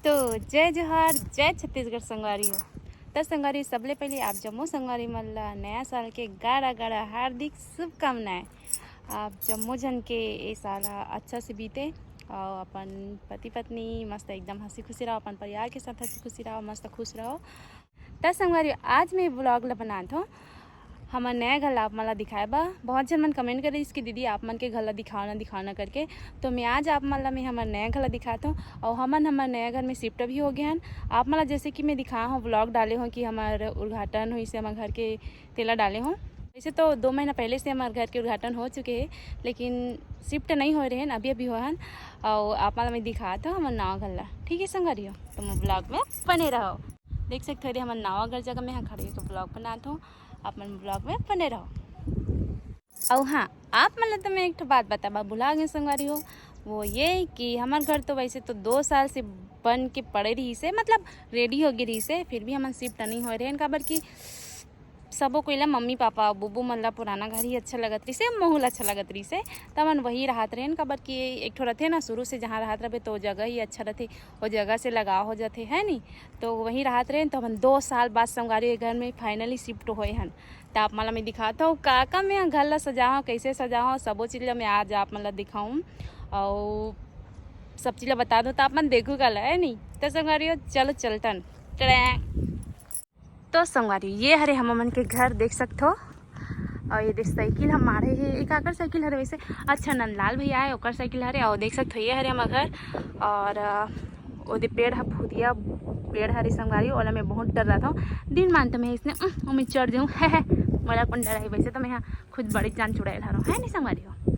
तो जय जोहार जय छत्तीसगढ़ संगवारी हो। तो संगवारी सबले पहले आप जम्मो संगवारी मन ला नया साल के गाड़ा गाड़ा हार्दिक शुभकामनाएं। आप जम्मो जन के ये साल अच्छा से बीते और अपन पति पत्नी मस्त एकदम हंसी खुशी रहो, अपन परिवार के साथ हंसी खुशी रहो, मस्त खुश रहो। तो संगवारी आज मैं ब्लॉग ला बनात हूँ हमार नया घर आप मन ला दिखाए बा। बहुत जन मन कमेंट करे इसकी दीदी आप मन के घर ला दिखाओ ना करके, तो मैं आज आप मन ला मैं हमार नया घर ला दिखाता हूँ। और हमार नया घर में शिफ्ट भी हो गया हैं। आप मन ला जैसे कि मैं दिखाया हूँ ब्लॉग डाले हूँ कि हमार उद्घाटन हुई से हमारे घर के तेला डाले हूँ। वैसे तो 2 महीना पहले से हमारे घर के उद्घाटन हो चुके हैं, लेकिन शिफ्ट नहीं हो रहे हैं, अभी हो हैं। और आप मन ला मैं दिखाता हूँ हमारे नवा घर ला। ठीक है संगवारी हो, तो मैं ब्लॉग में बने रहो। देख सकते हो हमारे नवा घर जगह में यहाँ खड़े होकर ब्लॉग बनाता हूँ, आप मन ब्लॉग में बने रहो। और हाँ, आप मतलब तो मैं एक बात बता भुला गए संगवारी हो, वो ये कि हमारे घर तो वैसे तो 2 साल से बन के पड़े रही से, मतलब रेडी हो गई रही से, फिर भी हम शिफ्ट नहीं हो रहे हैं। काबर कि सबो कोई मम्मी पापा बुबू मन ला पुराना घर ही अच्छा लगत रही से, माहौल अच्छा लगत रही से, तो मन वही रहत रहे। काबर कि एक ठो रहते ना शुरू से जहाँ रहत रहे तो जगह ही अच्छा रहते, वो जगह से लगाव हो जाते है नी, तो वही रहत रहे। तो हम 2 साल बाद संगवारी घर में फाइनली शिफ्ट होए हैं। तो आप मन ला मैं दिखाता हूँ का मैं घर ला सजाऊँ, कैसे सजाऊँ, सबो चीज़ ला मैं आज आप मन ला दिखाऊँ और सब चीज़ ला बता दूँ। तो आप मन देखू कल है नी। तो संगवारी चलो चलतन। तो संगवारी ये हरे हम मन के घर देख सकते हो। और ये देख साइकिल हम मारे है, एक आकर साइकिल हरे वैसे अच्छा नंदलाल भैया है ओकर साइकिल हरे। और देख सकते हो ये हरे हमार घर। और ओदे पेड़ फुदिया पेड़ हरे संगवारी, ओला मैं बहुत डर रहा था। दिन मानते मैं इसने मैं चढ़ जाऊँ है मोला कौन डर है। वैसे तो मैं यहाँ खुद बड़ी जान छुड़ाए रहा हूँ है नहीं संगवारी हो।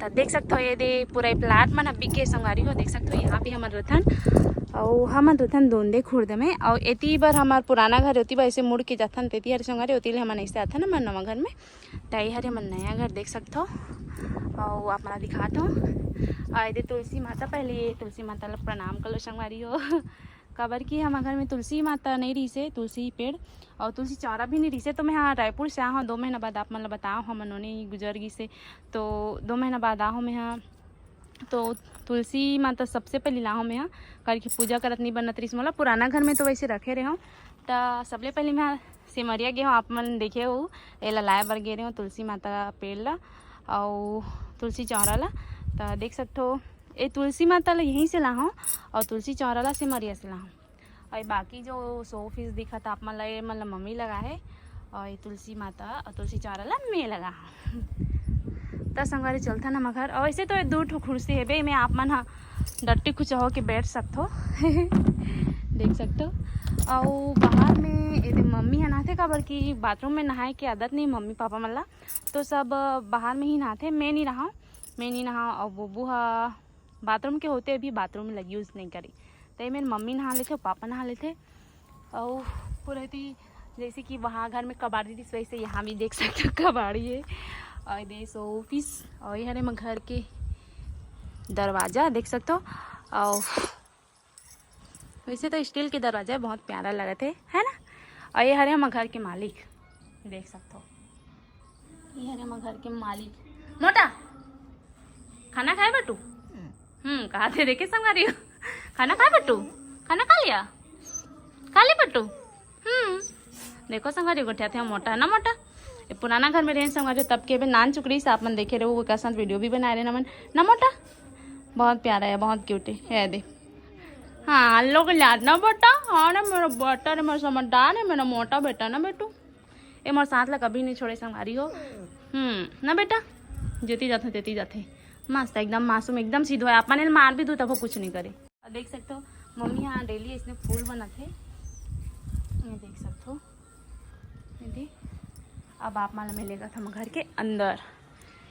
तो देख सकते हो ये दे पूरा प्लाट मन बिके संगवारी हो। देख सकते हो यहाँ पे हमार रथन और हमार रथन दोंदे खुर्द में। और एती बार हमार पुराना घर होती बा ऐसे मुड़ के जाथन तेती हर संगवारी होती हम ऐसे आथन हमार नवा घर में। तो ये हरे हमार नया घर देख सकते हो और आप मैं दिखाता हूँ। और ये तुलसी माता, पहले तुलसी माता ला प्रणाम करो संगवारी हो। काबर कि हमारे घर में तुलसी माता नहीं रही से, तुलसी पेड़ और तुलसी चारा भी नहीं रही से। तो मैं यहाँ रायपुर से आया हूँ 2 महीना बाद, आप मतलब बताओ हम उन्होंने गुजर गई से, तो 2 महीना बाद आया हूँ मैं यहाँ। तो तुलसी माता सबसे पहले ला हूँ मैं यहाँ करके पूजा करत नहीं बनत रही मोला। पुराना घर में तो वैसे रखे रहे हूँ। तो सबले पहले मैं सिमरिया गए हूँ, आप मन देखे हो एला लाए बर गे रहे हूँ तुलसी माता पेड़ ला और तुलसी चौरा ला। तो देख सकते हो ये तुलसी माता ला यहीं से ला हूँ और तुलसी चौरा ला सिमरिया से ला हूँ। और बाकी जो 100 पीस दिखा था आप मतलब मम्मी लगा है, और ये तुलसी माता और तुलसी चौरा ला मैं लगा हूँ। तो संगवारी चलता ना हमारे घर। और वैसे तो 2 ठो कुर्सी है बे, मैं आप मन हाँ डट्टी कुछ हो के बैठ सकते हो देख सकते हो। और बाहर में ये मम्मी है नहाते, काबर कि बाथरूम में नहाए की आदत नहीं मम्मी पापा मन ला, तो सब बाहर में ही नहाते। मैं नहीं नहा और बुबू हा बाथरूम के होते अभी बाथरूम में लगी यूज़ नहीं करी। तो मेरी मम्मी नहा लेते पापा नहा लेते। और पूरा जैसे कि वहाँ घर में कबाड़ी थी वैसे यहाँ भी देख सकते हो कबाड़ी है। और दे ऑफिस और ये हरे घर के दरवाज़ा देख सकते हो। और वैसे तो स्टील के दरवाजा बहुत प्यारा लगा थे है ना। और ये हरे हम घर के मालिक देख सकते हो, ये हरे हम घर के मालिक। मोटा खाना खाए बटू? कहा थे देखे संगवारी हो, खाना खाए बटू? खाना खा लिया? खा ली बटू? देखो संगवारी गोठिया थे मोटा ना, मोटा पुराना घर में रहने संगवारी तब के नान चुकड़ी से आप मन देखे रहे वो साथ वीडियो भी बना रहे ना मोटा बहुत प्यारा है, बहुत क्यूट है दे। हाँ लोग याद ना बेटा, हाँ ना मेरा बेटा ने मेरा समझदार है, मेरा मोटा बेटा ना बेटू, ये मेरे साथ ला कभी नहीं छोड़े संगवारी हो। ना बेटा जेती जाते मस्त एकदम मासूम एकदम सीधो है। आप मैंने मार भी दूँ तब वो कुछ नहीं करे। और देख सकते हो मम्मी यहाँ डेली इसने फूल बनाते, ये देख सकते हो। अब आप माला मिलेगा था मैं घर के अंदर,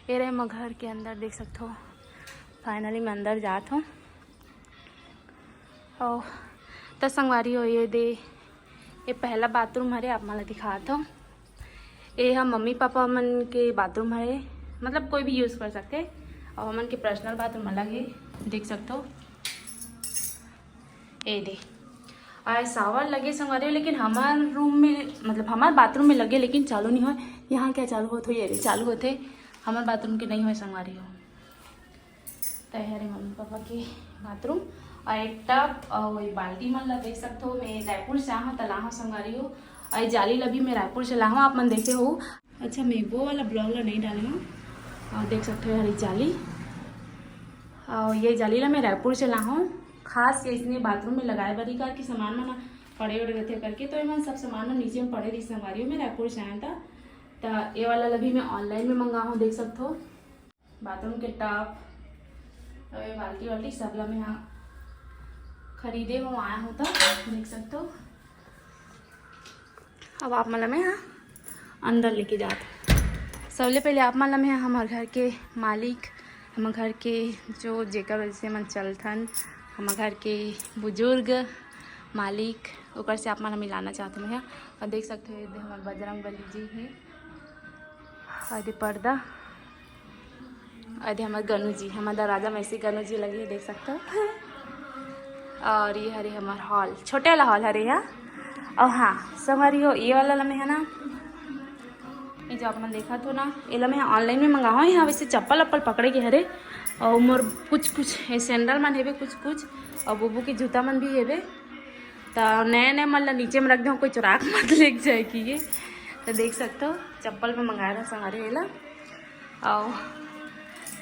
ये रहे मैं घर के अंदर देख सकते हो। फाइनली मैं अंदर जात हूँ। और तो संगवारी हो ये दे ये पहला बाथरूम हरे, आप माला दिखाता हूँ। ये हम मम्मी पापा मन के बाथरूम हरे, मतलब कोई भी यूज़ कर सकते, और हमन के पर्सनल बाथरूम अलग है देख सकते हो। ये दे और सावर लगे संगवारी हो, लेकिन हमारे रूम में मतलब हमारे बाथरूम में लगे लेकिन चालू नहीं हो। यहाँ क्या चालू होते ये चालू होते, हमारे बाथरूम के नहीं हो संगवारी हो। तो है मम्मी पापा के बाथरूम। और एक टब और वही बाल्टी मन ला देख सकते हो। मैं रायपुर से आहा तला हूँ संगवारी हो। और जाली ला भी मैं रायपुर से ला हूँ, आप मन देखे हो। अच्छा मैं वो वाला ब्लॉग ला नहीं डाली हूँ। और देख सकते हो हरी जाली, और ये जाली ला मैं रायपुर से ला हूँ। खास ये इसने बाथरूम में लगाए बड़ी कार की सामान में ना पड़े उड़े रहते करके, तो ये सब सामान नीचे में पड़े रही संगवारी हो। मैं रायपुर से आया था, तो ये वाला ला भी मैं ऑनलाइन में मंगा हूँ। देख सकते हो बाथरूम के टब और ये बाल्टी वाल्टी सब ला मैं यहाँ खरीदे हूँ, आया हूँ तो देख सकते हो। अब आप मतलब मैं यहाँ अंदर लेके जाते। सबले पहले आप मतलब मैं हमारे घर के मालिक, हमारे घर के जो जेकर वजह से मन चलथन, हमारे घर के बुजुर्ग मालिक ओकर से आप मन मिलाना चाहते हैं। और देख सकते हो इधर हमारे बजरंग बली जी है, और इधर पर्दा, और इधर हमारे गनु जी, हमारा राजा मैसी गनु जी लगी है, देख सकते हो। और ये हरे हमारा हॉल, छोटे वाला हॉल हरे है। और हाँ संगवारी हो ये वाला में है ना, ये जो आप मन देखा तो ना, ये मैं ऑनलाइन में मंगा हूँ। यहाँ वैसे चप्पल अप्पल पकड़े के हरे, और मोर कुछ सैंडल मन हेबे कुछ, और बुबू के जूता मन भी हेबे। तो नए मतलब नीचे में रख दो, कोई चुराक मत लेके जाए कि ये। तो देख सकते हो चप्पल में मंगाया था संगवारी वेला। और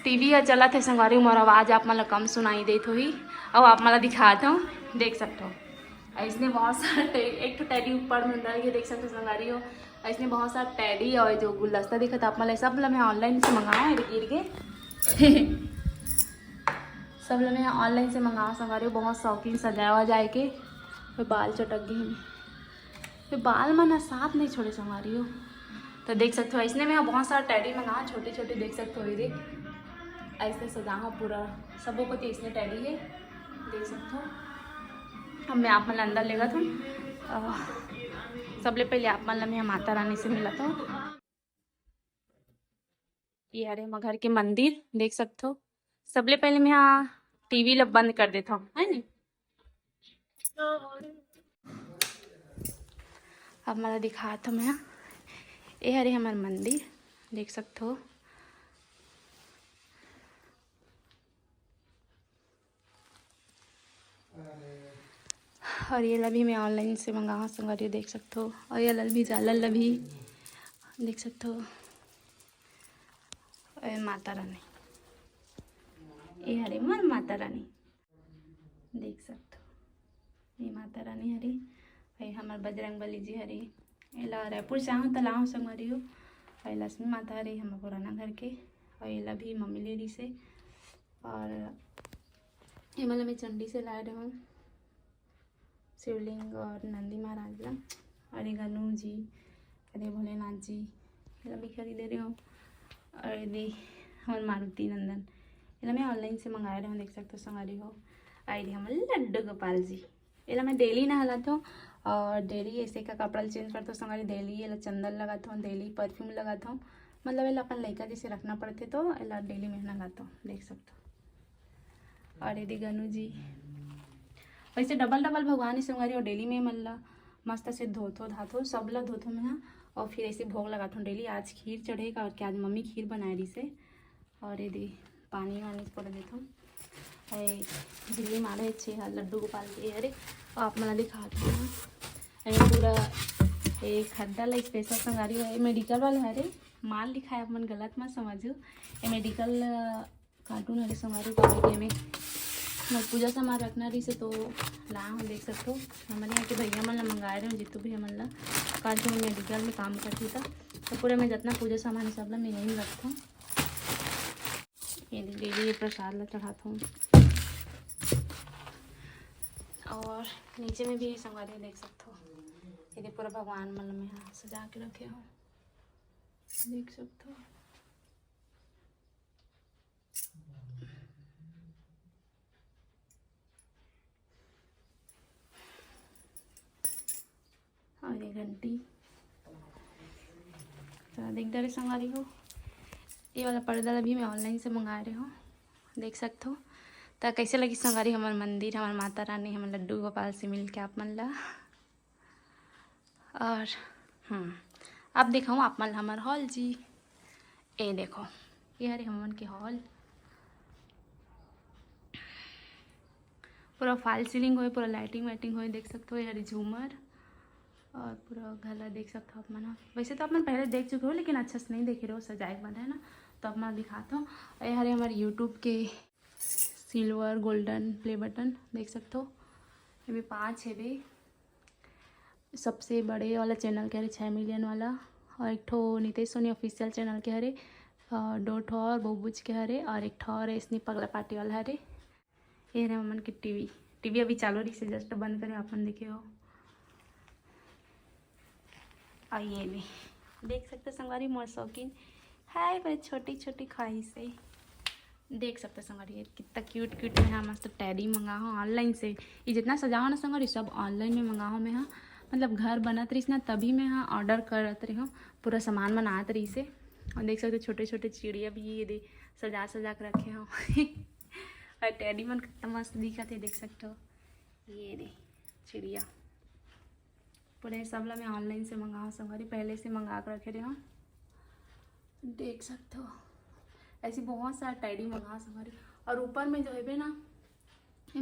टीवी या चला थे संगवारी, मोर आवाज़ आप मतलब कम सुनाई देत होही। और आप मतलब दिखाता हूँ, देख सकते हो इसने बहुत सारा एक तो टैडी ऊपर में डाल के देख सकते हो संगवारी हो। इसने बहुत सारा टैडी और जो गुलदस्ता दिखा था आप मतलब सब मैं ऑनलाइन से मंगाऊँ गिर के सब मैं ऑनलाइन से मंगाऊँ संगवारी हो। बहुत शौकीन सजावा जाए के, फिर बाल चटक गई, फिर बाल मना साथ नहीं छोड़े संगवारी हो। तो देख सकते हो इसने मैं बहुत सारा टैडी मंगाऊँ, छोटे छोटे देख सकते हो। ये ऐसे सजा हो पूरा सबों को, तो इसने टैडी है देख सकते हो। अब मैं आप मन अंदर लेगा था। सबले पहले आप मन मैं माता रानी से मिला था। ये हरे हम घर के मंदिर देख सकते हो। सबले पहले मैं यहाँ टीवी ला बंद कर देता हूँ, है नी। अब मैं दिखाता हूँ मैं, ये हरे हमारे मंदिर देख सकते हो। और ये लभी मैं ऑनलाइन से मंगा संगवारी देख सकते हो। और ये लल भी जालल लभी देख सकते हो। और माता रानी, ये हरे मन माता रानी देख सकते हो। ये माता रानी हरी, ये हमारे बजरंग बली जी हरी। ये रायपुर से आहूँ तलाऊ संगवारी हो। और लक्ष्मी माता हरी हमारे पुराना घर के। और ये लभी मम्मी ले रही से। और ये मतलब मैं चंडी से लाए रहा हूँ शिवलिंग और नंदी महाराज ला। अरे गनु जी, अरे भोलेनाथ जी ये भी खरीदे रही हूँ। और यदि हमारे मारुति नंदन ये मैं ऑनलाइन से मंगाए रहा हूँ, देख सकते हो संगवारी हो। आई हमारे लड्डू गोपाल जी, ये मैं डेली नहलाता हूँ। और डेली ऐसे का कपड़ा चेंज करता हूँ संगवारी। डेली ये चंदन लगाता हूँ, डेली परफ्यूम लगाता हूँ। मतलब ये अपन लड़का जैसे रखना पड़ते तो ये डेली में नहलाता हूँ, देख सकते हो। और यदि गनु जी वैसे डबल भगवान ही संगवारी। और डेली में मतलब मस्त से धोथो धाथो सब ला धोथो में हाँ। और फिर ऐसे भोग लगाता हूँ डेली। आज खीर चढ़ेगा, और क्या आज मम्मी खीर बनाए रही से। और यदि पानी वानी पड़ देता हूँ, दिल्ली मारे अच्छे लड्डू गोपाल के हरे। और आप मला दिखाते हैं पूरा एक खड्डा ला स्पेशल संगवारी है। मेडिकल वाला हरे माल लिखा है, आप मन गलत मत समझो। ये मेडिकल कार्टून हरे संगवारी का में मैं पूजा सामान रखना रही से तो ला हूँ, देख सकते हो। हमारे यहाँ के भैया मन ला मंगाए रहे हूँ, जितने भी हमन ला काल जो मैं मेडिकल में काम करती था, तो पूरे मैं जितना पूजा सामान सब ला मैं यहीं रखता हूँ। ये डेली ये प्रसाद ला चढ़ाता हूँ। और नीचे में भी संगवारी देख सकते हो। ये पूरा भगवान मन में यहाँ सजा के रखे हो, देख सकते हो। और ये घंटी देख डरे संगवारी हो। ये वाला पर्दा भी मैं ऑनलाइन से मंगा रही हूँ, देख सकते हो। तो कैसे लगी संगवारी हमारे मंदिर, हमारे माता रानी, हमारे लड्डू गोपाल से मिल के आप मन ला। और अब दिखाऊँ आप मन हमारे हॉल जी। ये देखो ये हरे हमन के हॉल, पूरा फॉल सीलिंग हो, पूरा लाइटिंग वाइटिंग हो, देख सकते हो। यार झूमर और पूरा घर देख सकते हो आप मना। वैसे तो आप मन पहले देख चुके हो लेकिन अच्छा से नहीं देखे रहो, सजाए बना है ना, तो अब मैं दिखाता हूँ। यार हमारे यूट्यूब के सिल्वर गोल्डन प्ले बटन देख सकते हो। ये भी 5 है बे। सबसे बड़े वाला चैनल के हरे 6 मिलियन वाला, और एक ठो नितेश सोनी ऑफिशियल चैनल के हरे 2 ठो, और बहुबुज के हरे, और एक ठो और इसने पगला पार्टी वाला हरे। ये है मम्मन की टीवी अभी चालू रही से जस्ट बंद करे अपन देखे हो। और ये भी देख सकते संगवारी मोर शौकीन है, बड़े छोटी छोटी ख्वाहिश है। देख सकते संगवारी कितना क्यूट क्यूट में हाँ मस्त टैडी मंगा हो ऑनलाइन से। ये जितना सजा हो ना संगवारी सब ऑनलाइन में मंगा हो मैं हाँ, मतलब घर बनत रही ना तभी मैं हाँ ऑर्डर करत रही हूँ, पूरा सामान बनात रही से। और देख सकते छोटे छोटे चिड़िया भी ये दे सजा सजा कर रखे हो। और टैडी मन कितना मस्त दिखत है, देख सकते हो। ये दे चिड़िया पूरे सब ला मैं ऑनलाइन से मंगाऊँ संगवारी, पहले से मंगा कर रखे रहे हो, देख सकते हो। ऐसी बहुत सारा टैडी मंगा संगवारी। और ऊपर में जो है ना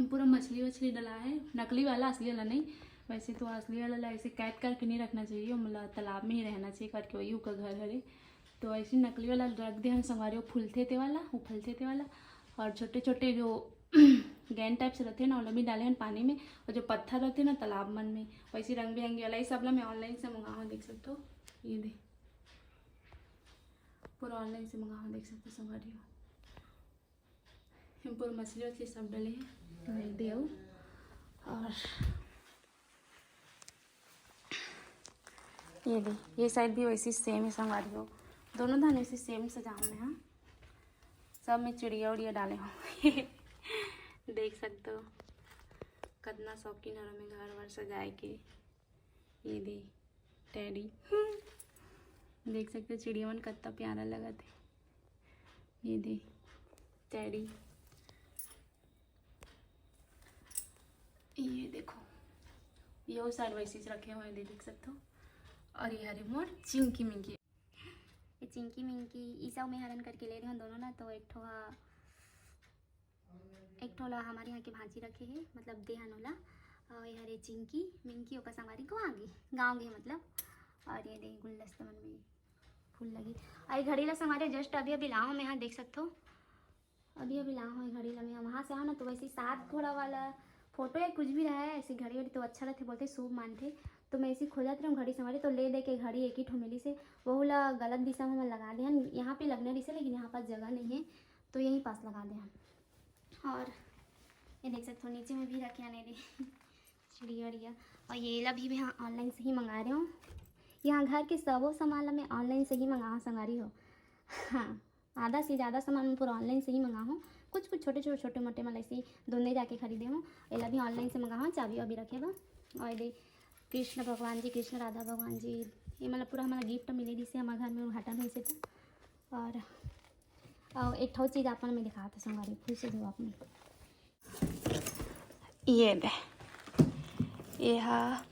पूरा मछली वछली डला है, नकली वाला, असली वाला नहीं। वैसे तो असली वाला ऐसे कैद करके नहीं रखना चाहिए, मतलब तालाब में ही रहना चाहिए करके, वही का घर हरे। तो ऐसे नकली वाला रख दे हम संगवारी, वो फूलते थे वाला। और छोटे छोटे जो गेंद टाइप से रहते हैं ना वो भी डाले हैं पानी में, और जो पत्थर रहते हैं ना तालाब मन में, वैसे रंग बिरंगी वाला ये सब ला मैं ऑनलाइन से मंगाऊँ, देख सकते हो। ये दे पूरा ऑनलाइन से मंगाऊँ, देख सकते हो संगवारी हो। पूरा मछली वछली सब डले हैं, ये दे। और ये दे ये साइड भी वैसी सेम है संगवारी हो, दोनों धान ऐसे सेम सजाऊँ में हाँ। सब में चिड़िया उड़िया डाले हों। देख सकते हो कितना शौकीन है में घर वर सजाए के। ये दे टैडी देख सकते हो, चिड़िया मन कितना प्यारा लगा थे। ये दे टैडी, ये देखो ये साइड वैसे रखे हुए देख सकते हो। और ये हरे मोर चिंकी मिंकी, ये चिंकी मिंकी ये सब में हरन करके ले रहे हैं दोनों ना। तो एक ठोला हमारे यहाँ के भांजी रखे हैं, मतलब देहन वाला। और ये हरे चिंकी मिंकी ओका संगवारी को आगे गाँव गए मतलब। और ये दे गुलदस्ता मन में फूल लगी। और घड़ी ला संगवारी जस्ट अभी लाओ में यहाँ देख सकते हो, अभी लाओ है घड़ी ला मैं वहाँ से आओ ना। तो वैसे 7 घोड़ा वाला फोटो या कुछ भी रहा है ऐसी घड़ी वड़ी तो अच्छा रहते, बोलते शुभ मानते। तो मैं ऐसी खोजत रही हूँ घड़ी संगवारी, तो ले दे के घड़ी एक ही ठो मिली से, वो ला गलत दिशा में लगा दे हम, यहाँ पे लगने रही से लेकिन यहाँ पास जगह नहीं है तो यहीं पास लगा दे हम। और ये देख सकते हो नीचे में भी रखे आने दे चिड़िया उड़िया। और ये ला भी मैं हाँ ऑनलाइन से ही मंगा रही हूँ, यहाँ घर के सबो सामान मैं ऑनलाइन से ही मंगा संगवारी हो। हाँ आधा से ज़्यादा सामान पूरा ऑनलाइन से ही मंगा हूँ, कुछ छोटे मोटे मतलब ऐसे दोनों जाके खरीदे हूँ। ये भी ऑनलाइन से मंगा हूँ, चाबी वाबी रखे बा। और ये कृष्ण भगवान जी, कृष्ण राधा भगवान जी, ये मतलब पूरा हमारा गिफ्ट मिले जिससे हमारे घर में उद्घाटन हुई से था। और एक ठो चीज़ आपने मैं दिखा था संगवारी, खुद से दो आपने ये दे, ये हाँ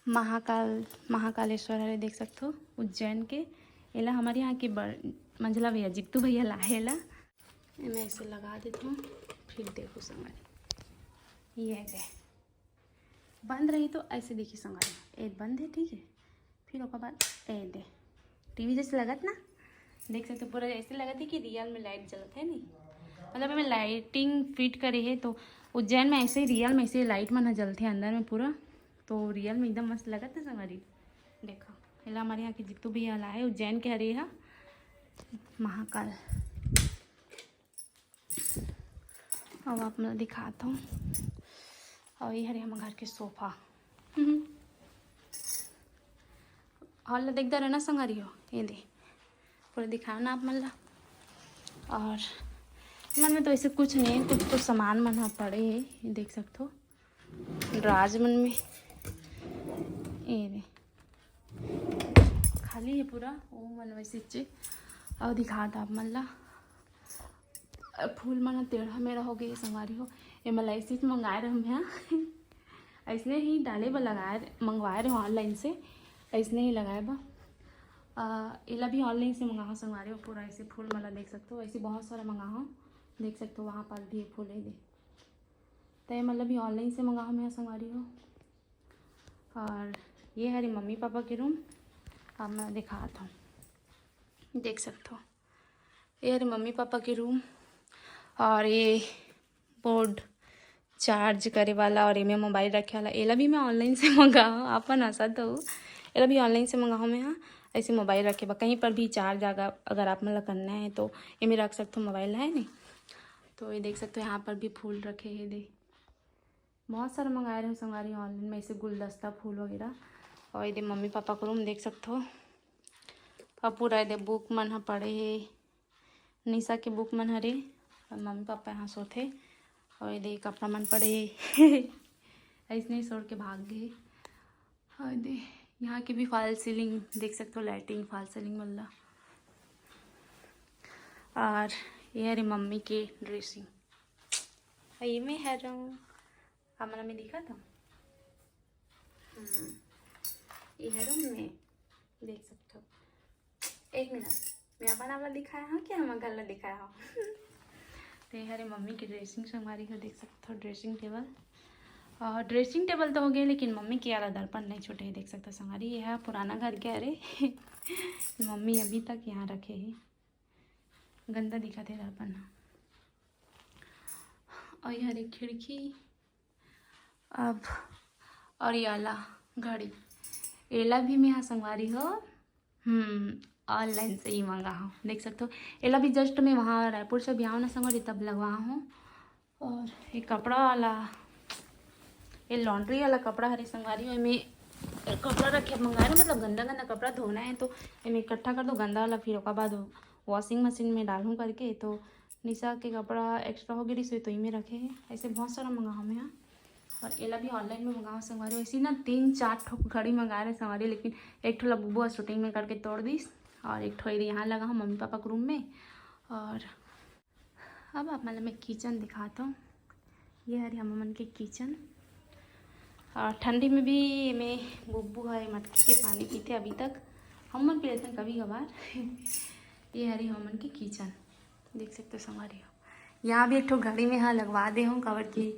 महाकालेश्वर है, देख सकते हो उज्जैन के। एला हमारे यहाँ की मंझला भैया जित्तू भैया लाहेला, मैं इसे लगा देती हूँ। फिर देखो संगवारी ये दे बंद रही तो ऐसे देखिए संगवारी, एक बंद है ठीक है, फिर उसके बाद ए दे टीवी जैसे लगत ना, देख सकते पूरा ऐसे लगत है कि रियल में लाइट जलत है नहीं, मतलब हमें लाइटिंग फिट करे है। तो उज्जैन में ऐसे ही रियल में ऐसे लाइट मन जलते हैं अंदर में पूरा, तो रियल में एकदम मस्त लगत है संगवारी। देखो हेला हमारे यहाँ की जितू भी हला है उज्जैन के हरे यहाँ महाकाल। अब आप मैं दिखाता हूँ। और ये हरे हमारे घर के सोफा हॉल देखता रहना संगवारी हो, ये दे पूरा दिखाओ ना आप मतलब। और मन में तो ऐसे कुछ नहीं है, कुछ सामान मन पड़े है, ये देख सकते हो ड्राज मन में, ये दे खाली है पूरा वो मन वैसे चीज। और दिखा था आप मतलब फूल मन टेढ़ा मेढ़ा हो गए संगवारी हो, ये मतलब ऐसे मंगाए रहे हम यहाँ ऐसने ही डाले बा मंगवाए रहे ऑनलाइन से, ऐसने ही लगाए बा। इला भी ऑनलाइन से मंगा संगवारी हो, पूरा ऐसे फूल मला देख सकते हो, ऐसे बहुत सारा मंगा हो, देख सकते हो वहाँ पर भी फूल है दे तो ये मतलब ये ऑनलाइन से मंगाओ मैं संगवारी हो। और ये हमारे मम्मी पापा के रूम। अब मैं दिखाता हूँ, देख सकते हो ये हमारे मम्मी पापा के रूम। और ये बोर्ड चार्ज करे वाला और एमे मोबाइल रखे वाला एला भी मैं ऑनलाइन से मंगाऊँ। आपन हंसा तो एला भी ऑनलाइन से मंगाऊँ मैं। हाँ ऐसे मोबाइल रखे बा कहीं पर भी चार्ज अगर आप मतलब करना है तो एमे रख सकते हो, मोबाइल है नहीं। तो ये देख सकते हो यहाँ पर भी फूल रखे हैं, दे बहुत सारा मंगाए रहे संगवारी ऑनलाइन में, ऐसे गुलदस्ता फूल वगैरह। और ये मम्मी पापा का रूम देख सकते हो। और पूरा ये बुक मन ह पड़े है, निशा के बुक मन हरे। और मम्मी पापा यहाँ सोते और ये कपड़ा मन पड़े है ऐसे नहीं छोड़ के भाग गए। और दे यहाँ की भी फॉल सीलिंग देख सकते हो, लाइटिंग फॉल सीलिंग वाला। और ये हमारी मम्मी के ड्रेसिंग ये में है रहा हमारा में दिखा था। ये है रूम में देख सकते हो। एक मिनट मैं अपन आपला दिखाया हूँ क्या हम गला दिखाया हूँ तो ये हमारे मम्मी की ड्रेसिंग संगवारी को देख सकते हो। ड्रेसिंग टेबल और ड्रेसिंग टेबल तो हो गया, लेकिन मम्मी के वाला दर्पण नहीं छूटे है, देख सकते हो संगवारी। ये है पुराना घर के। अरे मम्मी अभी तक यहाँ रखे है, गंदा दिखा थे दर्पण। और ये हर एक खिड़की। अब और ये आला घड़ी एला भी मैं यहाँ संगवारी हो ऑनलाइन से ही मंगा हूँ, देख सकते हो। एला भी जस्ट मैं वहाँ रायपुर से भी आऊँ ना संगवारी तब लगवा हूँ। और ये कपड़ा वाला ये लॉन्ड्री वाला कपड़ा हरे संगवारी हो। में कपड़ा रखे मंगाए ना, मतलब गंदा गंदा कपड़ा धोना है तो मैं इकट्ठा कर दो गंदा वाला, फिर उसके बाद वॉशिंग मशीन में डालूँ करके। तो निशा के कपड़ा एक्स्ट्रा हो गई रही तो में रखे हैं। ऐसे बहुत सारा मंगाऊँ मैं यहाँ। और एला भी ऑनलाइन में मंगाओ संगवारी। वैसे ना 3-4 ठो घड़ी मंगा रहे संगवारी, लेकिन एक ठो बुआ शूटिंग में करके तोड़ दी और एक ठो यहाँ लगा हूँ मम्मी पापा के रूम में। और अब आप मतलब मैं किचन दिखाता हूँ। ये हरी हम मन के किचन। और ठंडी में भी मैं बुब्बू है मटकी के पानी पीते अभी तक, हम मन पी लेते हैं कभी कभार ये हरी हम मन की किचन देख सकते हो संगवारी हो। यहाँ भी एक ठो घड़ी में हाँ लगवा दे हूँ कवर की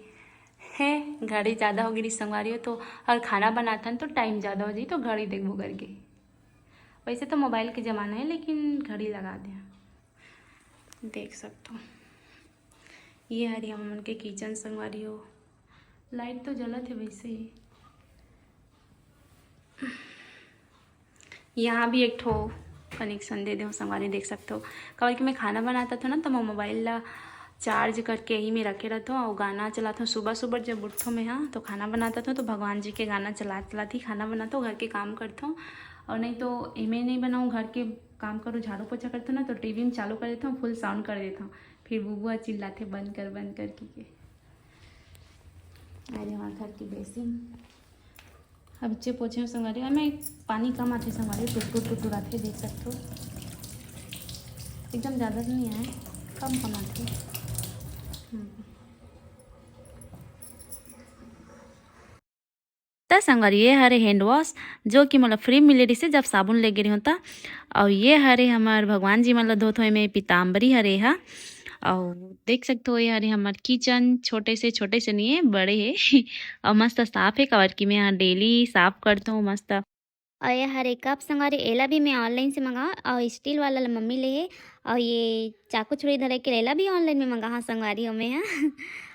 है। घड़ी ज़्यादा हो गई संगवारी हो तो और खाना बनाता है तो टाइम ज़्यादा हो जाए तो घड़ी देखो करके। वैसे तो मोबाइल के ज़माना है लेकिन घड़ी लगा दें, देख सकते हो। ये हरी हम मन के किचन संगवारी हो। लाइट तो जलत है वैसे ही। यहाँ भी एक ठो कनेक्शन दे दो संगवारी देख सकते हो। कल कि मैं खाना बनाता था ना तो मैं मोबाइल ला चार्ज करके यहीं में रखे रहता हूँ और गाना चलाता हूँ। सुबह सुबह जब उठता हूँ मैं हाँ तो खाना बनाता था तो भगवान जी के गाना चलाती खाना बनाता हूँ, घर के काम करता हूँ। और नहीं तो इमें नहीं बनाऊँ, घर के काम करूँ झाड़ू पोछा करता हूँ ना तो टीवी में चालू कर देता हूँ, फुल साउंड कर देता हूँ। फिर बुबुआ चिल्लाते बंद कर के। अरे हमारे घर की बेसिन अब बच्चे पोछे संगवारी हमें पानी कम आते संगवारी, टुटू आते देख सकते हो। एकदम ज़्यादा तो नहीं आए, कम आते। संगवारी ये हरे हैंड वॉश जो कि मतलब फ्री मिले रही से जब साबुन ले गई होता। और ये हरे हमार भगवान जी मतलब धोत हुए में पीताम्बरी हरे हा। और देख सकते हो ये हरे हमार किचन छोटे से नहीं है, बड़े है और मस्त साफ है। कवर की मैं यहाँ डेली साफ करता हूँ मस्त। और ये हर एक कप संगारे एला भी मैं ऑनलाइन से मंगा और स्टील वाला मम्मी ले है। और ये चाकू छुरी धरे के एला भी ऑनलाइन में मंगा हाँ संगवारी हो मैं हाँ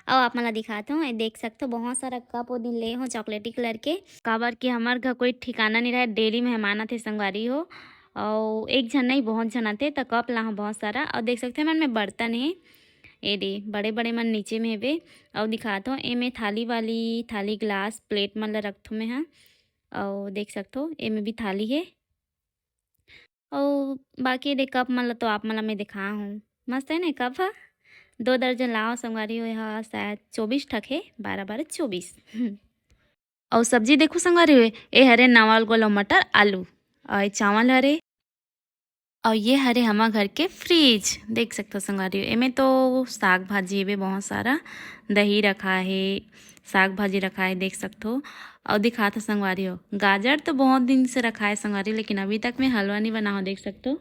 और आप मला दिखाता हूँ। देख सकते हो बहुत सारा कप वो दिन ले हो चॉकलेटी कलर के। काबर कि हमारे घर कोई ठिकाना नहीं रहा, डेली मेहमान आते संगवारी हो और एक जन नहीं बहुत जन आते तो कप ला बहुत सारा। और देख सकते हो मन में बर्तन है ये दे बड़े बड़े मन नीचे में हेबे। और दिखाता हूँ ए में थाली ग्लास प्लेट मन ला रखथो मैं हाँ। और देख सकते हो ए में भी थाली है। और बाकी दे कप मतलब तो आप मतलब मैं दिखा हूँ मस्त है ना कप है। 2 दर्जन लाओ संगवारी हो यहाँ शायद 24 ठक है, 12 24 और सब्जी देखो संगवारी हुए ए हरे नवल गोलो मटर आलू और चावल हरे। और ये हरे हमारे घर के फ्रिज देख सकते हो संगवारी हो। एमें तो साग भाजी है बहुत सारा, दही रखा है, साग भाजी रखा है देख सकते हो। और दिखा था संगवारी हो गाजर तो बहुत दिन से रखा है संगवारी, लेकिन अभी तक मैं हलवा नहीं बना हो देख सकते हो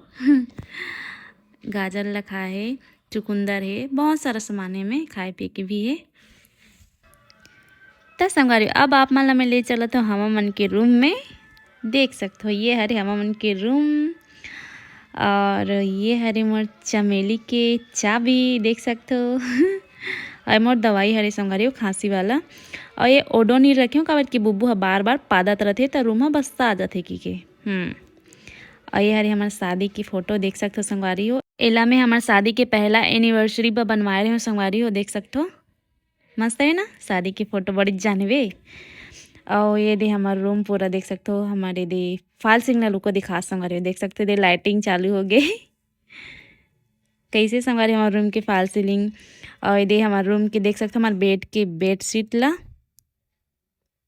गाजर रखा है, चुकंदर है, बहुत सारा सामान है में खाए पी के भी है। त संगवारी अब आप मन ला मैं ले चलत हूँ हम मन के रूम में। देख सकते हो ये हरे हम मन के रूम और ये हरे मोर चमेली के चाबी देख सकते हो और मोर दवाई हरे संगवारी खांसी वाला और ये ओडो नहीं रखे हो काबर कि बुब्बू ह बार बार पादत रहते त रूम बस आ जाते की और ये हरे हमारे शादी की फोटो देख सकते हो संगवारी हो। एला में हमारे शादी के पहला एनिवर्सरी पर बनवाए रहे हो संगवारी हो। देख सकते हो मस्त है ना शादी की फोटो बड़ी जानवे। और ये दे हमारा रूम पूरा देख सकते हो। हमारे दे फॉल सिग्नल को दिखा संगवारी हो। देख सकते हो दे लाइटिंग चालू हो गई कैसे संगवारी हमारे रूम के फॉल सीलिंग। और ये दे हमारे रूम के देख सकते हो हमारे बेड के बेड शीट ला।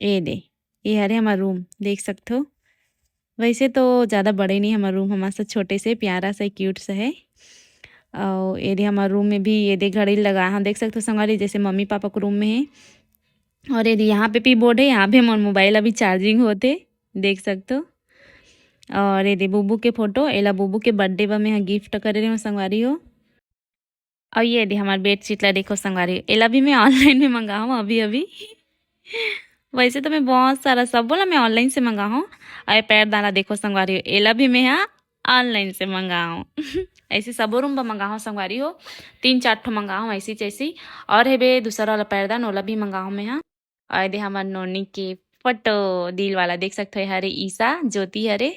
ये दे ये हरे हमारा रूम देख सकते हो। वैसे तो ज़्यादा बड़े नहीं हमारा रूम हमारा सा छोटे से प्यारा सा क्यूट सा है। और ये दे हमारे रूम में भी ये दे घड़ी लगा हम देख सकते हो संगवारी जैसे मम्मी पापा के रूम में है। और ये यहाँ पे भी बोर्ड है यहाँ पे हमारा मोबाइल अभी चार्जिंग होते देख सकते हो। और ये दे बुब्बू के फोटो एला बुब्बू के बर्थडे पर मैं गिफ्ट करे रही हूँ संगवारी हो। और ये दे हमारे बेड शीट ला देखो संगवारी एला भी मैं ऑनलाइन में मंगाऊँ अभी वैसे तो मैं बहुत सारा सब बोला मैं ऑनलाइन से मंगाऊँ। और पैरदाना देखो संगवारी एला भी मैं यहाँ ऑनलाइन से मंगाऊँ ऐसे सबो रूम पर मंगाऊँ संगवारी हो 3-4 ठो मंगाऊँ ऐसी जैसी। और है बे दूसरा वाला पैरदान ओला भी मंगाऊँ मैं यहाँ। और दे हमारे नोनी के फोटो दिल वाला देख सकते हो हरे ईसा ज्योति हरे।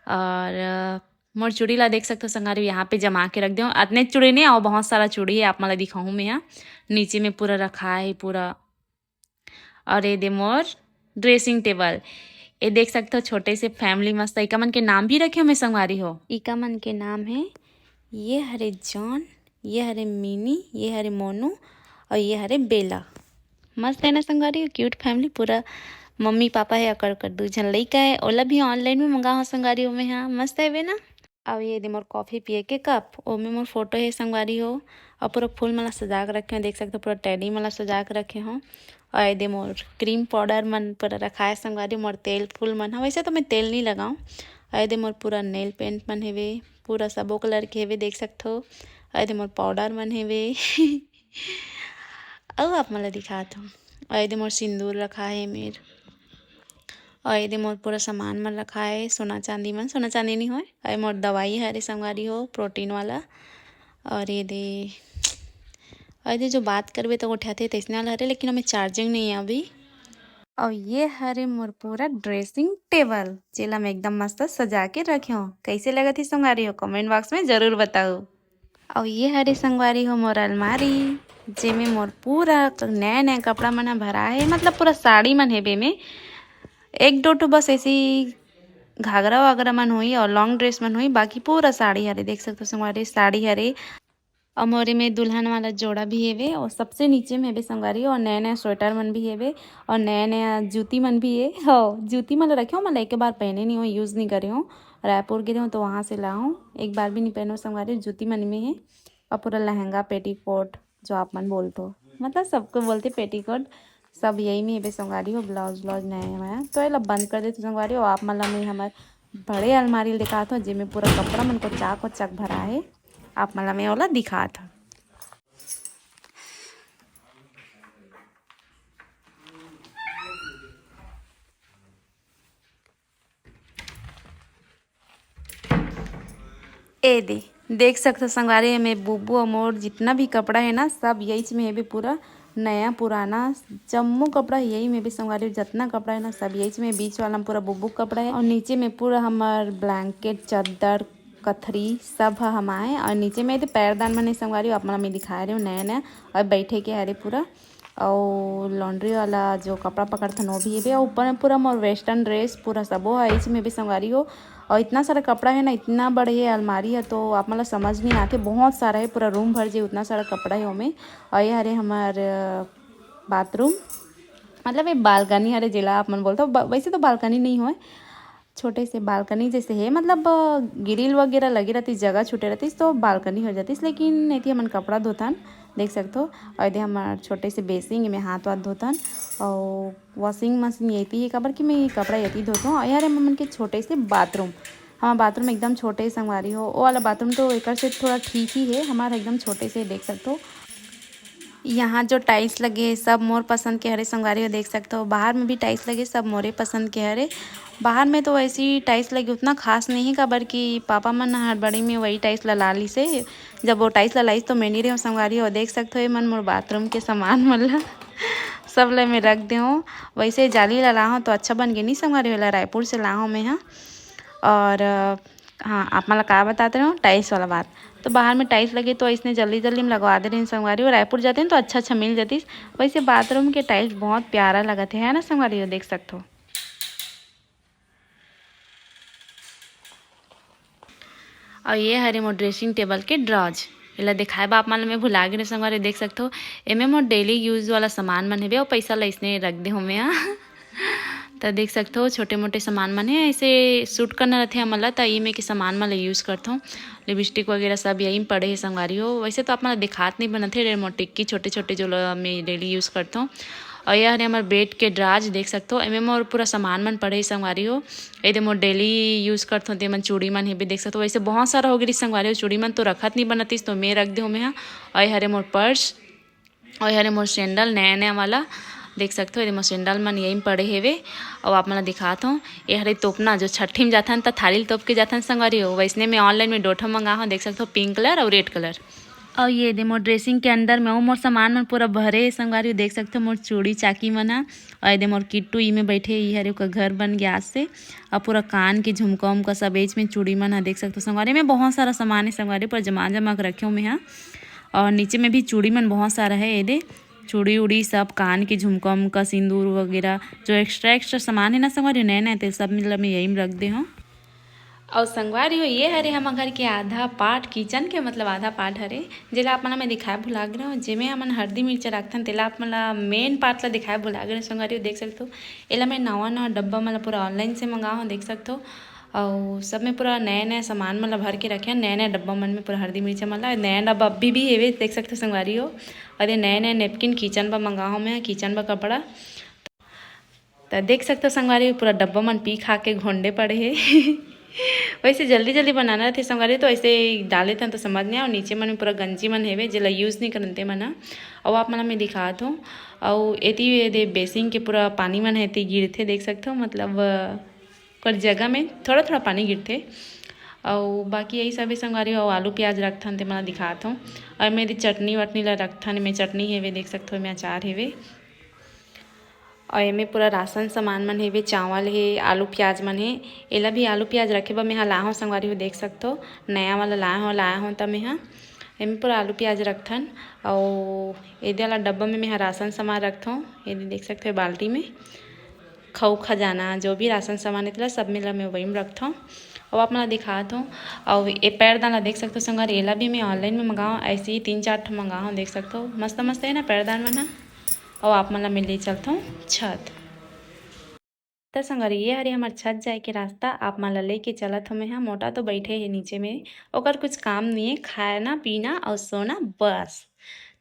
और मोर चूड़ी ला देख सकते हो संगवारी यहाँ पे जमा के रख दो इतने चूड़ी नहीं और बहुत सारा चूड़ी है आप मला दिखाऊँ मैं यहाँ नीचे में पूरा रखा है पूरा। और ये दे मोर ड्रेसिंग टेबल ये देख सकते हो छोटे से फैमिली मस्त इका मन के नाम भी रखे हो मैं संगवारी हो। इका मन के नाम है ये हरे जॉन ये हरे मिनी ये हरे मोनू और ये हरे बेला। मस्त है ना संगवारी क्यूट फैमिली पूरा मम्मी पापा है अकड़ 2 जन लइका है ओला भी ऑनलाइन में मंगाओ संगवारी हो मैं यहाँ मस्त है वे ना। अब ये दे मोर कॉफ़ी पिए के कप ओ में मोर फोटो है संगवारी हो। और पूरा फूल मला सजा के रखे हो देख सकते हो पूरा टेडी मला सजा के रखे हो। और ये दे मोर क्रीम पाउडर मन पूरा रखा है संगवारी मोर तेल फूल मन है वैसे तो मैं तेल नहीं लगाऊँ। और ये दे मोर पूरा नेल पेंट मन है वे पूरा सबो कलर के वे देख सकते हो। और ये दे मोर पाउडर मन है वे और आप मला दिखाता हूँ। और ये दे मोर सिंदूर रखा है मेर। और ये दे मोर पूरा सामान मन रखा है सोना चांदी नहीं हो। और मोर दवाई हरे संगवारी हो प्रोटीन वाला। और ये दे जो बात करबे तो उठाते तैसने वाला हरे लेकिन हमें चार्जिंग नहीं है अभी। और ये हरे मोर पूरा ड्रेसिंग टेबल जेला मैं एकदम मस्त सजा के रखे हो। कैसे लगा थी संगवारी हो कमेंट बॉक्स में ज़रूर बताओ। और ये हरे संगवारी हो मोर अलमारी जेमे मोर पूरा नया कपड़ा मन भरा है मतलब पूरा साड़ी मन है बे में 1-2 ठो बस ऐसी घाघरा वागरा मन हुई और लॉन्ग ड्रेस मन हुई बाकी पूरा साड़ी हरे देख सकते हो संगवारी साड़ी हरे। और मोरे में दुल्हन वाला जोड़ा भी है और सबसे नीचे में भी संगवारी और नया स्वेटर मन भी है और नया जूती मन भी है। हो जूती मन रखे हो मैं एक बार पहने नहीं हो यूज़ नहीं करे हूँ रायपुर गिरे हूँ तो वहाँ से ला हूँ एक बार भी नहीं पहनो संगवारी जूती मन में है। और पूरा लहंगा पेटीकोट जो आप मन बोलते हो मतलब सबको बोलते पेटीकोट सब यही में है संगवारी हो। ब्लाउज नया तो ये बंद कर देते संगवारी हो। आप मतलब मैं हमारे बड़े अलमारी दिखा था जिसमें पूरा कपड़ा मन को चक भरा है आप मतलब मैं वाला दिखा था। ए दे देख सकते हो संगवारी में बुब्बू और मोर जितना भी कपड़ा है ना सब यही में है भी पूरा नया पुराना जम्मू कपड़ा यही में भी संगवारी जितना कपड़ा है ना सब यही में बीच वाला में पूरा बुब्बू कपड़ा है और नीचे में पूरा हमार ब्लैंकेट चादर कथरी सब हमारे। और नीचे में तो पैरदान मैंने संगवारी आप मैं दिखा रही हूँ नया और बैठे के हरे पूरा। और लॉन्ड्री वाला जो कपड़ा पकड़ता वो भी है और ऊपर में पूरा मोर वेस्टर्न ड्रेस पूरा सबो है इसमें भी संगवारी हो। और इतना सारा कपड़ा है ना इतना बड़े है अलमारी है तो आप मतलब समझ नहीं आते बहुत सारा है पूरा रूम भर जाए उतना सारा कपड़ा है उसमें। और ये हरे हमारे बाथरूम मतलब ये बालकनी हरे जिला आप मन बोलते हो वैसे तो बालकनी नहीं हो छोटे से बालकनी जैसे है मतलब ग्रिल वगैरह लगी रहती जगह छूटे रहती तो बालकनी हो जाती लेकिन नहीं थी हमन कपड़ा धोतन देख सकते हो। और ये हमारे छोटे से बेसिंग में हाथ धोतन और वॉशिंग मशीन यही है कबर कि मैं कपड़ा यही धोता हूँ। और यार हमन के छोटे से बाथरूम हमारा बाथरूम एकदम छोटे संगवारी हो वो वाला बाथरूम तो एक से थोड़ा ठीक ही है हमारा एकदम छोटे से देख सकते हो। यहाँ जो टाइल्स लगे है सब मोर पसंद के हरे संगवारी हो देख सकते हो। बाहर में भी टाइल्स लगे सब मोरे पसंद के हरे। बाहर में तो ऐसी टाइल्स लगी उतना खास नहीं का, बल्कि पापा मन हड़बड़ी में वही टाइल्स ला ली से। जब वो टाइल्स लाई तो मैं नहीं रही संगवारी हो देख सकते हो। मन मोर बाथरूम के सामान मन सब ले मैं रख दे हूँ। वैसे जाली ला हूँ तो अच्छा बन गई नहीं संगवारी वाला, रायपुर से ला हूँ मैं। हाँ और हाँ आप मतलब क्या बताते रहो टाइल्स वाला बात। तो बाहर में टाइल्स लगे तो इसने जल्दी जल्दी में लगवा दे रहे हैं संगवारी। और रायपुर जाते हैं तो अच्छा अच्छा मिल जाती। वैसे बाथरूम के टाइल्स बहुत प्यारा लगते है ना संगवारी हो देख सकते हो। और ये हरे मोर ड्रेसिंग टेबल के ड्रॉज एला दिखाए बा आप मन में भुला गए संगवारी देख सकते हो। एमे मोर डेली यूज वाला सामान मन है और पैसा ला इसने रख दे हूँ मैं। तो देख सकते हो छोटे मोटे सामान मन है ऐसे सूट करना रहते हमन ला, तो ई में के सामान मन ला यूज़ करता हूँ। लिपस्टिक वगैरह सब यही में पड़े है संगवारी हो। वैसे तो आप मन दिखात नहीं बनते है मोर टिक्की छोटे छोटे जो मैं डेली यूज़ करता हूँ। और यह हमारे हमारे बेड के ड्राज देख सकते हो। एमे मोर पूरा सामान मन पड़े संगवारी हो। ये मोर डेली यूज़ करता हूँ। मन चूड़ी मन भी देख सकते हो। वैसे बहुत सारा हो गई संगवारी हो। चूड़ी मन तो रखत नहीं बनतीस तो मैं रख दूँ मैं। हाँ और ये हरे मोर पर्स और हरे मोर सैंडल नया नया वाला देख सकते हो। ये मोर सैंडल मन यही पड़े हेवे। और आप मन दिखाता हूँ ये हरे तोपना जो छठी में जाता तो थाली तोप के जाता संगवारी हो। वैसने में ऑनलाइन में डोठा मंगा हूँ देख सकते हो पिंक कलर और रेड कलर। और ये दे मोर ड्रेसिंग के अंदर में वो मोर सामान मन पूरा भरे संगवारी देख सकते हो। मोर चूड़ी चाकी मन है और ये मोर किट्टू ई में बैठे ई हरे का घर बन गया आज से। और पूरा कान के झुमका उमका सब एज में चूड़ी मन है देख सकते हो संगवारी में। बहुत सारा सामान है संगवारी पर जमा जमा के रखे हूँ मैं। यहाँ और नीचे में भी चूड़ी मन बहुत सारा है। ये दे चूड़ी उड़ी सब कान के झुमका उमका सिंदूर वगैरह जो एक्स्ट्रा एक्स्ट्रा सामान है ना संगवारी नए नए तो सब मतलब मैं यही में रख दे हूँ। और संगवारी हो ये हरे हम घर के आधा पार्ट किचन के मतलब आधा पार्ट हरे जेला आप मन में दिखाए भुला गए हो। जेमे हमन हल्दी मिर्चा रखथन तेला आप मन मेन पार्ट ला दिखाए भुला गए संगवारी हो देख सकते हो। एला मैं नवा नवा डब्बा मतलब पूरा ऑनलाइन से मंगा हूँ देख सकते हो। और सब में पूरा नया नया सामान मतलब भर के रखे नया नया डब्बा मन में पूरा हल्दी मिर्चा मतलब नया डब्बा अभी भी हेवे देख सकते हो संगवारी हो। और ये नए नए नेपकिन किचन पर मंगा हूँ मैं किचन पर कपड़ा। तो देख सकते हो संगवारी पूरा डब्बा मन पी खा के घोंडे पड़े है। वैसे जल्दी जल्दी बनाना थे संगवारी तो ऐसे डाले थे तो समझ नहीं। और नीचे मन में पूरा गंजी मन हेवे जेला यूज़ नहीं करते मन। और आप मन मैं दिखात हूँ। और एती दे बेसिंग के पूरा पानी मन है गिरते देख सकते हो मतलब कर जगह में थोड़ा थोड़ा पानी गिरते। और बाकी यही सब संगवारी और आलू प्याज रखथन ते मैं दिखात हूँ। और मेरी चटनी वटनी ला रखथन में चटनी हेवे देख सकते हो मैं अचार हेवे। और एमे पूरा राशन सामान मन हेवे चावल है आलू प्याज मन है। एला भी आलू प्याज रखे बा मैं ला हूँ संगवारी हो देख सकते हो नया वाला लाया हूँ तब मैं एमे पूरा आलू प्याज रखथन। और एदे वाला डब्बा में मैं राशन सामान रखता हूँ। ये देख सकते हो बाल्टी में खऊ खजाना जो भी राशन सामान है सब मिला मैं वही में रखता हूँ। और आप मैं दिखाता हूँ। और ये पैरदान ला देख सकते हो संगवारी एला भी मैं ऑनलाइन में मंगाऊँ ऐसे ही 3-4 ठो मंगाऊँ देख सकते हो मस्त मस्त है ना पैरदान बना। और आप मतलब मैं ले चलता हूँ छत। तो संगवारी ये हरे हमार छत जाए के रास्ता आप मन ला लेके चलत हूँ मैं। हाँ मोटा तो बैठे है नीचे में ओकर कुछ काम नहीं है खाना पीना और सोना बस।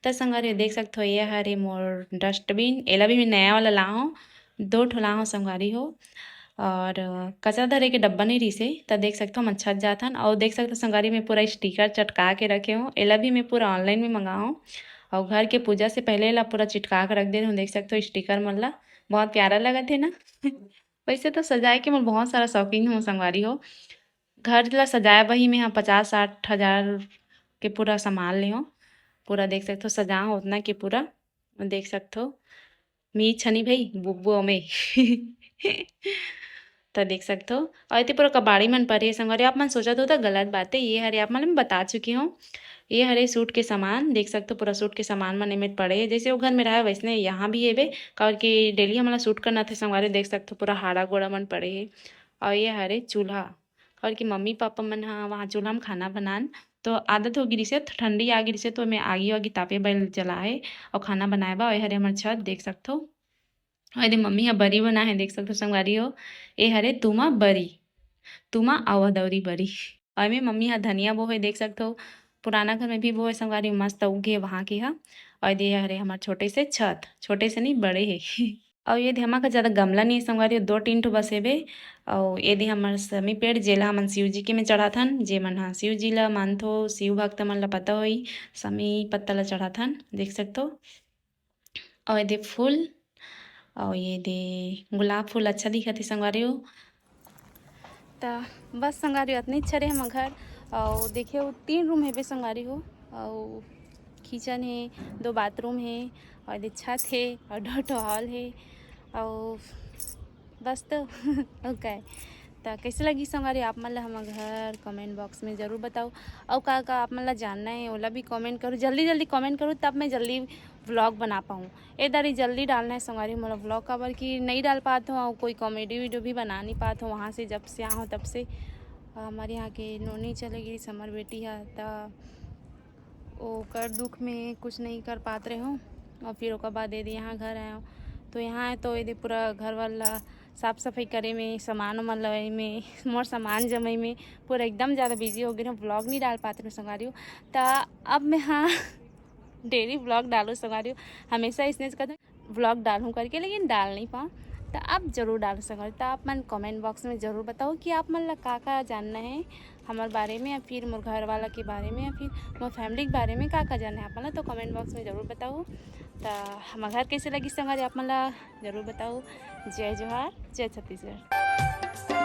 तो संगवारी देख सकते हो ये हरे मोर डस्टबिन एला भी मैं नया वाला ला हूँ 2 ठो ला हूँ संगवारी हो। और कचरा धरे के डब्बा नहीं रही से तो देख सकते हो हम छत जाथन। और देख सकते हो संगवारी में पूरा स्टिकर चटका के रखे हूँ। एला भी मैं पूरा ऑनलाइन में मंगाऊँ। और घर के पूजा से पहले ला पूरा चिटका के रख दे हूँ देख सकते हो स्टिकर मन ला बहुत प्यारा लगा थे ना। वैसे तो सजाए के मैं बहुत सारा शौकीन हूँ संगवारी हो। घर ला सजाए बही में 50-60 हज़ार के पूरा सामान ले हूँ। पूरा देख सकते हो सजा हो उतना के पूरा देख सकते हो मी छनी भाई बुब्बू में। तो देख सकते हो। और इतने पूरा कबाड़ी मन पर है संगवारी आप मन सोचा तो गलत बात है। ये हरे आप मन बता चुकी हूँ। ये हरे सूट के सामान देख सकते हो पूरा सूट के सामान मन में पड़े है जैसे वो घर में रहा है वैसने यहाँ भी है और कि डेली हमारा सूट करना थे संगवारी देख सकते हो पूरा हाड़ा गोड़ा मन पड़े है। और ये हरे चूल्हा और कि मम्मी पापा मन हाँ वहाँ चूल्हा में खाना बनान तो आदत हो गिरी से ठंडी आ गिरी से तो मैं आगी वागी तापे बैल जलाए और खाना बनाए बा। और हरे हमारे छत देख सकते हो। अरे मम्मी यहाँ बरी बना है देख सकते हो संगवारी हो। ए हरे तुमा बरी तुमा आवदौरी बरी। और में मम्मी यहाँ धनिया बो है देख सकते हो। पुराना घर में भी वो है संगवारी मस्त उगे वहाँ की है। और ये हरे हमारे छोटे से छत छोटे से नहीं बड़े है। और ये हमा का ज़्यादा गमला नहीं संगवारी 2-3 ठो बस हेबे। और ये हमर समी पेड़ जेला हमन शिव जी के में चढ़ाथन, जे मन ह शिव जी ला मानथो, शिव भक्त मन ला पता होई समी पत्ता ला चढ़ाथन, देख सकथो। और ये फूल और ये गुलाब फूल अच्छा दिखत हे संगवारी हो। तो बस संगवारी इतनी अच्छा रहे हम घर। और देखिए 3 रूम हेबे संगवारी हो। और किचन है, 2 बाथरूम है और ये छत है और 2 ठो हॉल है और बस तो ओके। तो कैसे लगी संगवारी आप मन ला हमर घर कमेंट बॉक्स में ज़रूर बताओ। और का आप मन ला जानना है ओला भी कमेंट करो, जल्दी कमेंट करो तब मैं जल्दी व्लॉग बना पाऊँ। इधर जल्दी डालना है संगवारी मोला व्लॉग, काबर कि नहीं डाल पाता हूँ और कोई कॉमेडी वीडियो भी बना नहीं पाता हूँ वहाँ से, जब से आऊँ तब से। हमारे यहाँ के नोनी चले गई समर बेटी है, तो वो कर दुख में कुछ नहीं कर पाते रहे हूँ। और फिर ओकर बाद यदि यहाँ घर आए तो यहाँ तो यदि पूरा घर वाला साफ़ सफाई करे में, सामान वामान लगे में, मोर सामान जमाई में पूरा एकदम ज़्यादा बिजी हो गई हूँ, व्लॉग नहीं डाल पाते हूँ संगवारी हूँ। तो अब मैं हाँ डेली व्लॉग डालूँ संगवारी हूँ, हमेशा इसने कहते व्लॉग डालूँ करके, लेकिन डाल नहीं पाऊँ। तो अब ज़रूर डाल संगवारी। तो आप मन कमेंट बॉक्स में ज़रूर बताओ कि आप मन ला का जानना है हमारे बारे में, या फिर मोर घर वाला के बारे में, या फिर मोर फैमिली के बारे में का जानना है आप मन ला। तो कमेंट बॉक्स में ज़रूर बताओ। तो हमारे घर कैसे लगी संगवारी आप मन ला ज़रूर बताओ। जय जोहार, जय छत्तीसगढ़।